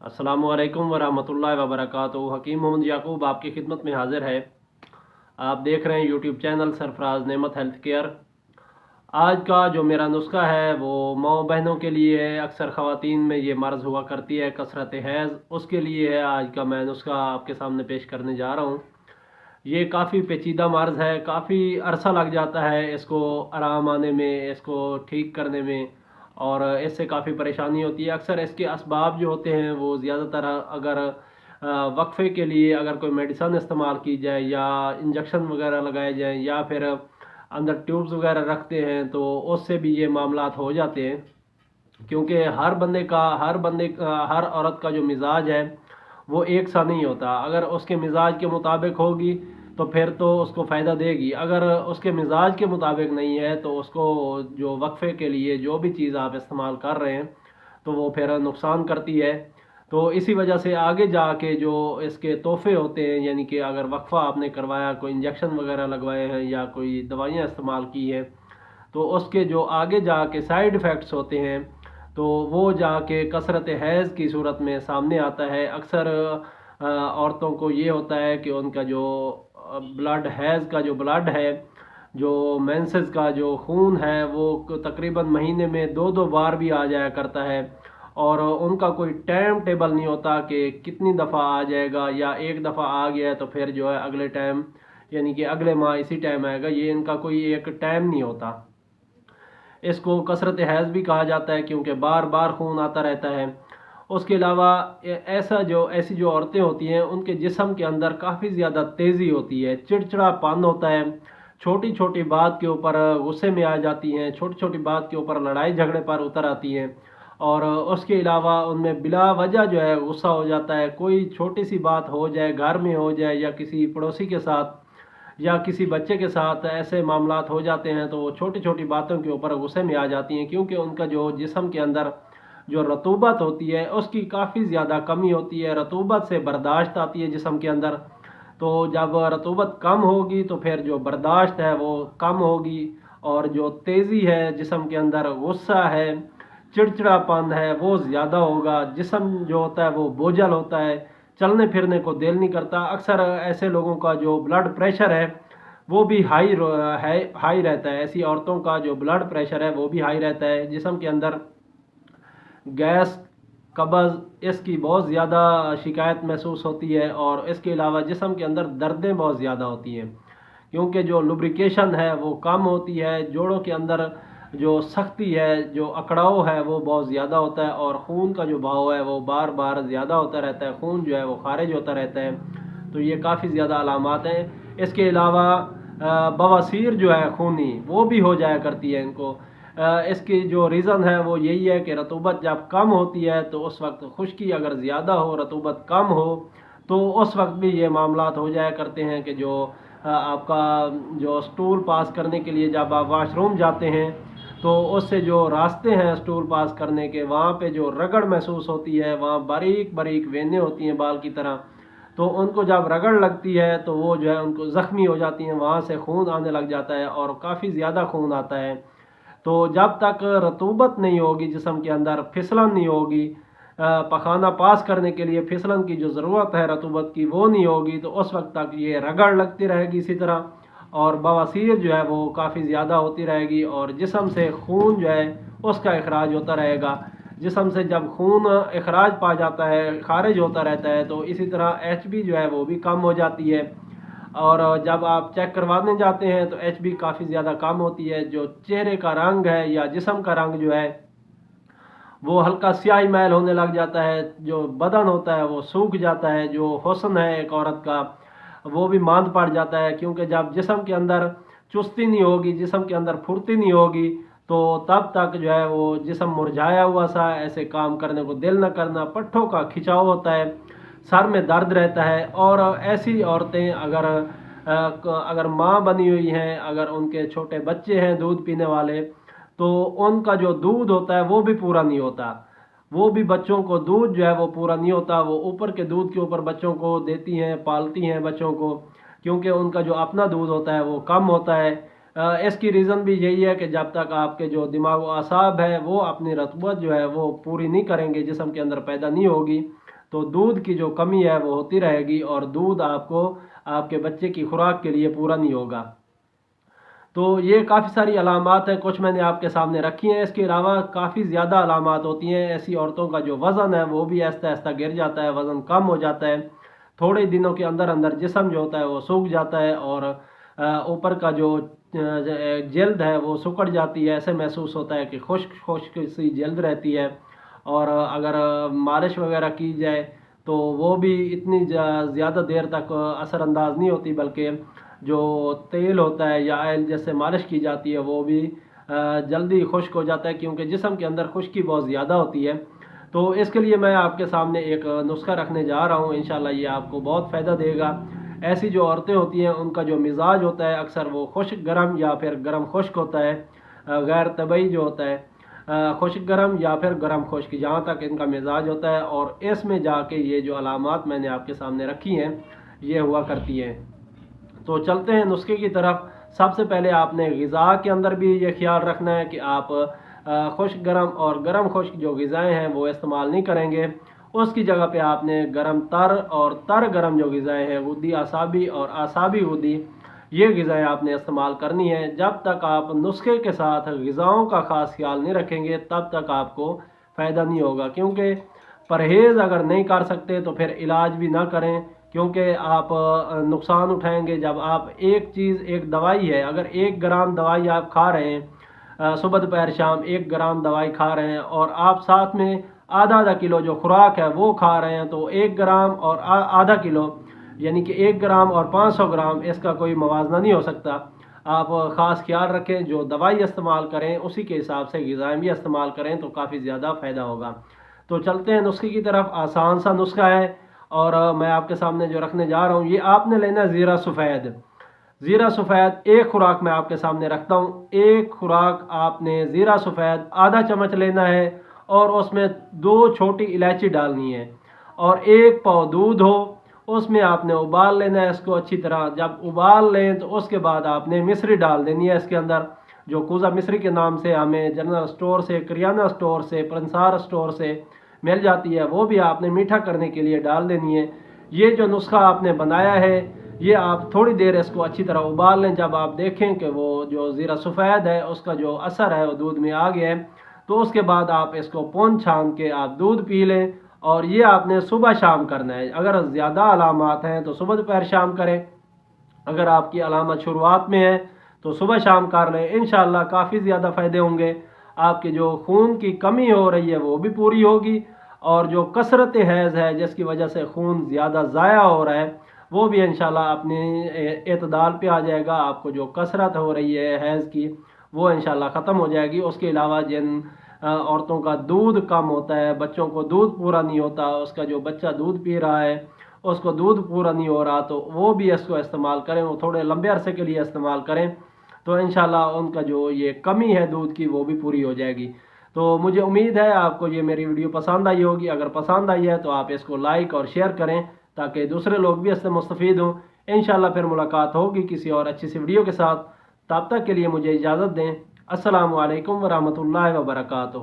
अस्सलामु अलैकुम वरहमतुल्लाहि वबरकातुहू। हकीम मोहम्मद याकूब आपकी खिदमत में हाजिर है। आप देख रहे हैं यूट्यूब चैनल सरफराज नेमत हेल्थ केयर। आज का जो मेरा नुस्खा है वो माँ बहनों के लिए है। अक्सर ख़वातीन में ये मर्ज़ हुआ करती है कसरत हैज़, उसके लिए है आज का मैं नुस्खा आपके सामने पेश करने जा रहा हूँ। ये काफ़ी पेचीदा मर्ज़ है, काफ़ी अरसा लग जाता है इसको आराम आने में, इसको ठीक करने में, और इससे काफ़ी परेशानी होती है। अक्सर इसके असबाब जो होते हैं वो ज़्यादातर अगर वक्फ़े के लिए अगर कोई मेडिसन इस्तेमाल की जाए या इंजेक्शन वगैरह लगाए जाएँ या फिर अंदर ट्यूब्स वगैरह रखते हैं तो उससे भी ये मामलात हो जाते हैं। क्योंकि हर औरत का जो मिजाज है वो एक सा नहीं होता। अगर उसके मिजाज के मुताबिक होगी तो फिर तो उसको फ़ायदा देगी, अगर उसके मिजाज के मुताबिक नहीं है तो उसको जो वक्फ़े के लिए जो भी चीज़ आप इस्तेमाल कर रहे हैं तो वो फिर नुकसान करती है। तो इसी वजह से आगे जाके जो इसके तोहफे होते हैं, यानी कि अगर वक्फ़ा आपने करवाया, कोई इंजेक्शन वगैरह लगवाए हैं या कोई दवाइयाँ इस्तेमाल की हैं, तो उसके जो आगे जाके साइड इफ़ेक्ट्स होते हैं तो वो जाके कसरत हैज़ की सूरत में सामने आता है। अक्सर औरतों को ये होता है कि उनका जो ब्लड हैज़ का जो ब्लड है, जो मेंसेस का जो खून है, वो तकरीबन महीने में दो दो बार भी आ जाया करता है, और उनका कोई टाइम टेबल नहीं होता कि कितनी दफ़ा आ जाएगा, या एक दफ़ा आ गया है तो फिर जो है अगले टाइम यानी कि अगले माह इसी टाइम आएगा, ये इनका कोई एक टाइम नहीं होता। इसको कसरत हैज़ भी कहा जाता है क्योंकि बार बार खून आता रहता है। उसके अलावा ऐसी जो औरतें होती हैं उनके जिस्म के अंदर काफ़ी ज़्यादा तेज़ी होती है, चिड़चिड़ापन होता है, छोटी छोटी बात के ऊपर गुस्से में आ जाती हैं, छोटी छोटी बात के ऊपर लड़ाई झगड़े पर उतर आती हैं, और उसके अलावा उनमें बिला वजह जो है गुस्सा हो जाता है। कोई छोटी सी बात हो जाए, घर में हो जाए या किसी पड़ोसी के साथ या किसी बच्चे के साथ ऐसे मामलात हो जाते हैं तो वो छोटी छोटी बातों के ऊपर गुस्से में आ जाती हैं, क्योंकि उनका जो जिस्म के अंदर जो रतूबत होती है उसकी काफ़ी ज़्यादा कमी होती है। रतूबत से बर्दाश्त आती है जिस्म के अंदर, तो जब रतूबत कम होगी तो फिर जो बर्दाश्त है वो कम होगी, और जो तेज़ी है जिस्म के अंदर, गुस्सा है, चिड़चिड़ापन है, वो ज़्यादा होगा। जिस्म जो होता है वो बोझल होता है, चलने फिरने को दिल नहीं करता। अक्सर ऐसे लोगों का जो ब्लड प्रेशर है वो भी हाई रहता है। ऐसी औरतों का जो ब्लड प्रेशर है वो भी हाई रहता है। जिस्म के अंदर गैस, कब्ज़, इसकी बहुत ज़्यादा शिकायत महसूस होती है, और इसके अलावा जिस्म के अंदर दर्दें बहुत ज़्यादा होती हैं क्योंकि जो लुब्रिकेशन है वो कम होती है। जोड़ों के अंदर जो सख्ती है, जो अकड़ाव है वो बहुत ज़्यादा होता है, और खून का जो बहाव है वो बार बार ज़्यादा होता रहता है, खून जो है वो खारिज होता रहता है। तो ये काफ़ी ज़्यादा अलामात हैं। इसके अलावा बवासीर जो है खूनी, वो भी हो जाया करती है इनको। इसकी जो रीज़न है वो यही है कि रतूबत जब कम होती है तो उस वक्त खुश्की अगर ज़्यादा हो, रतूबत कम हो, तो उस वक्त भी ये मामलात हो जाया करते हैं कि जो आपका जो स्टूल पास करने के लिए जब आप वाशरूम जाते हैं तो उससे जो रास्ते हैं स्टूल पास करने के, वहाँ पे जो रगड़ महसूस होती है, वहाँ बारीक बारीक वेनें होती हैं बाल की तरह, तो उनको जब रगड़ लगती है तो वो जो है उनको ज़ख्मी हो जाती हैं, वहाँ से खून आने लग जाता है और काफ़ी ज़्यादा खून आता है। तो जब तक रतूबत नहीं होगी जिस्म के अंदर, फिसलन नहीं होगी, पखाना पास करने के लिए फिसलन की जो ज़रूरत है रतूबत की वो नहीं होगी, तो उस वक्त तक ये रगड़ लगती रहेगी इसी तरह, और बवासीर जो है वो काफ़ी ज़्यादा होती रहेगी, और जिस्म से खून जो है उसका अखराज होता रहेगा। जिस्म से जब खून अखराज पा जाता है, खारिज होता रहता है, तो इसी तरह एचबी जो है वो भी कम हो जाती है, और जब आप चेक करवाने जाते हैं तो एचबी काफ़ी ज़्यादा कम होती है। जो चेहरे का रंग है या जिस्म का रंग जो है वो हल्का स्याही मैल होने लग जाता है, जो बदन होता है वो सूख जाता है, जो हुस्न है एक औरत का वो भी मांद पड़ जाता है, क्योंकि जब जिस्म के अंदर चुस्ती नहीं होगी, जिस्म के अंदर फुर्ती नहीं होगी, तो तब तक जो है वो जिस्म मुरझाया हुआ सा, ऐसे काम करने को दिल न करना, पट्ठों का खिंचाव होता है, सर में दर्द रहता है। और ऐसी औरतें अगर माँ बनी हुई हैं, अगर उनके छोटे बच्चे हैं दूध पीने वाले, तो उनका जो दूध होता है वो भी पूरा नहीं होता। वो भी बच्चों को दूध जो है वो पूरा नहीं होता, वो ऊपर के दूध के ऊपर बच्चों को देती हैं, पालती हैं बच्चों को, क्योंकि उनका जो अपना दूध होता है वो कम होता है। इसकी रीज़न भी यही है कि जब तक आपके जो दिमाग व आसाब है वो अपनी रतबत जो है वो पूरी नहीं करेंगे, जिस्म के अंदर पैदा नहीं होगी, تو دودھ کی جو کمی ہے وہ ہوتی رہے گی اور دودھ آپ کو آپ کے بچے کی خوراک کے لیے پورا نہیں ہوگا۔ تو یہ کافی ساری علامات ہیں، کچھ میں نے آپ کے سامنے رکھی ہیں۔ اس کے علاوہ کافی زیادہ علامات ہوتی ہیں ایسی عورتوں کا جو وزن ہے وہ بھی آہستہ آہستہ گر جاتا ہے، وزن کم ہو جاتا ہے، تھوڑے دنوں کے اندر اندر جسم جو ہوتا ہے وہ سوکھ جاتا ہے اور اوپر کا جو جلد ہے وہ سکڑ جاتی ہے، ایسے محسوس ہوتا ہے کہ خشک خشک سی جلد رہتی ہے، اور اگر مالش وغیرہ کی جائے تو وہ بھی اتنی زیادہ دیر تک اثر انداز نہیں ہوتی، بلکہ جو تیل ہوتا ہے یا آئل جیسے مالش کی جاتی ہے وہ بھی جلدی خشک ہو جاتا ہے، کیونکہ جسم کے اندر خشکی بہت زیادہ ہوتی ہے۔ تو اس کے لیے میں آپ کے سامنے ایک نسخہ رکھنے جا رہا ہوں، انشاءاللہ یہ آپ کو بہت فائدہ دے گا۔ ایسی جو عورتیں ہوتی ہیں ان کا جو مزاج ہوتا ہے اکثر وہ خشک گرم یا پھر گرم خشک ہوتا ہے، غیر طبعی جو ہوتا ہے خشک گرم یا پھر گرم خشک، جہاں تک ان کا مزاج ہوتا ہے، اور اس میں جا کے یہ جو علامات میں نے آپ کے سامنے رکھی ہیں یہ ہوا کرتی ہیں۔ تو چلتے ہیں نسخے کی طرف۔ سب سے پہلے آپ نے غذا کے اندر بھی یہ خیال رکھنا ہے کہ آپ خشک گرم اور گرم خشک جو غذائیں ہیں وہ استعمال نہیں کریں گے، اس کی جگہ پہ آپ نے گرم تر اور تر گرم جو غذائیں ہیں غدی اعصابی اور اعصابی غدی، یہ غذائیں آپ نے استعمال کرنی ہیں۔ جب تک آپ نسخے کے ساتھ غذاؤں کا خاص خیال نہیں رکھیں گے تب تک آپ کو فائدہ نہیں ہوگا، کیونکہ پرہیز اگر نہیں کر سکتے تو پھر علاج بھی نہ کریں، کیونکہ آپ نقصان اٹھائیں گے۔ جب آپ ایک چیز ایک دوائی ہے، اگر 1 گرام دوائی آپ کھا رہے ہیں، صبح دوپہر شام 1 گرام دوائی کھا رہے ہیں، اور آپ ساتھ میں آدھا کلو جو خوراک ہے وہ کھا رہے ہیں، تو 1 گرام اور آدھا کلو یعنی کہ 1 گرام اور 500 گرام، اس کا کوئی موازنہ نہیں ہو سکتا۔ آپ خاص خیال رکھیں، جو دوائی استعمال کریں اسی کے حساب سے غذائیں بھی استعمال کریں تو کافی زیادہ فائدہ ہوگا۔ تو چلتے ہیں نسخے کی طرف۔ آسان سا نسخہ ہے اور میں آپ کے سامنے جو رکھنے جا رہا ہوں، یہ آپ نے لینا زیرہ سفید۔ زیرہ سفید ایک خوراک میں آپ کے سامنے رکھتا ہوں۔ ایک خوراک آپ نے زیرہ سفید آدھا چمچ لینا ہے، اور اس میں 2 چھوٹی الائچی ڈالنی ہے، اور 1 پاؤ دودھ ہو، اس میں آپ نے ابال لینا ہے اس کو اچھی طرح۔ جب ابال لیں تو اس کے بعد آپ نے مصری ڈال دینی ہے اس کے اندر، جو کوزہ مصری کے نام سے ہمیں جنرل اسٹور سے، کریانہ اسٹور سے، پرنسار اسٹور سے مل جاتی ہے، وہ بھی آپ نے میٹھا کرنے کے لیے ڈال دینی ہے۔ یہ جو نسخہ آپ نے بنایا ہے یہ آپ تھوڑی دیر اس کو اچھی طرح ابال لیں۔ جب آپ دیکھیں کہ وہ جو زیرہ سفید ہے اس کا جو اثر ہے وہ دودھ میں آ گیا ہے، تو اس کے بعد آپ اس کو پون چھان کے آپ دودھ پی لیں، اور یہ آپ نے صبح شام کرنا ہے۔ اگر زیادہ علامات ہیں تو صبح دوپہر شام کریں، اگر آپ کی علامت شروعات میں ہے تو صبح شام کر لیں، انشاءاللہ کافی زیادہ فائدے ہوں گے۔ آپ کی جو خون کی کمی ہو رہی ہے وہ بھی پوری ہوگی، اور جو کثرت حیض ہے جس کی وجہ سے خون زیادہ ضائع ہو رہا ہے وہ بھی انشاءاللہ اپنے اعتدال پہ آ جائے گا۔ آپ کو جو کثرت ہو رہی ہے حیض کی وہ انشاءاللہ ختم ہو جائے گی۔ اس کے علاوہ جن عورتوں کا دودھ کم ہوتا ہے، بچوں کو دودھ پورا نہیں ہوتا، اس کا جو بچہ دودھ پی رہا ہے اس کو دودھ پورا نہیں ہو رہا، تو وہ بھی اس کو استعمال کریں، وہ تھوڑے لمبے عرصے کے لیے استعمال کریں، تو انشاءاللہ ان کا جو یہ کمی ہے دودھ کی وہ بھی پوری ہو جائے گی۔ تو مجھے امید ہے آپ کو یہ میری ویڈیو پسند آئی ہوگی۔ اگر پسند آئی ہے تو آپ اس کو لائک اور شیئر کریں تاکہ دوسرے لوگ بھی اس سے مستفید ہوں۔ انشاءاللہ پھر ملاقات ہوگی کسی اور اچھی سی ویڈیو کے ساتھ۔ تب تک کے لیے مجھے اجازت دیں۔ السلام علیکم ورحمۃ اللہ وبرکاتہ۔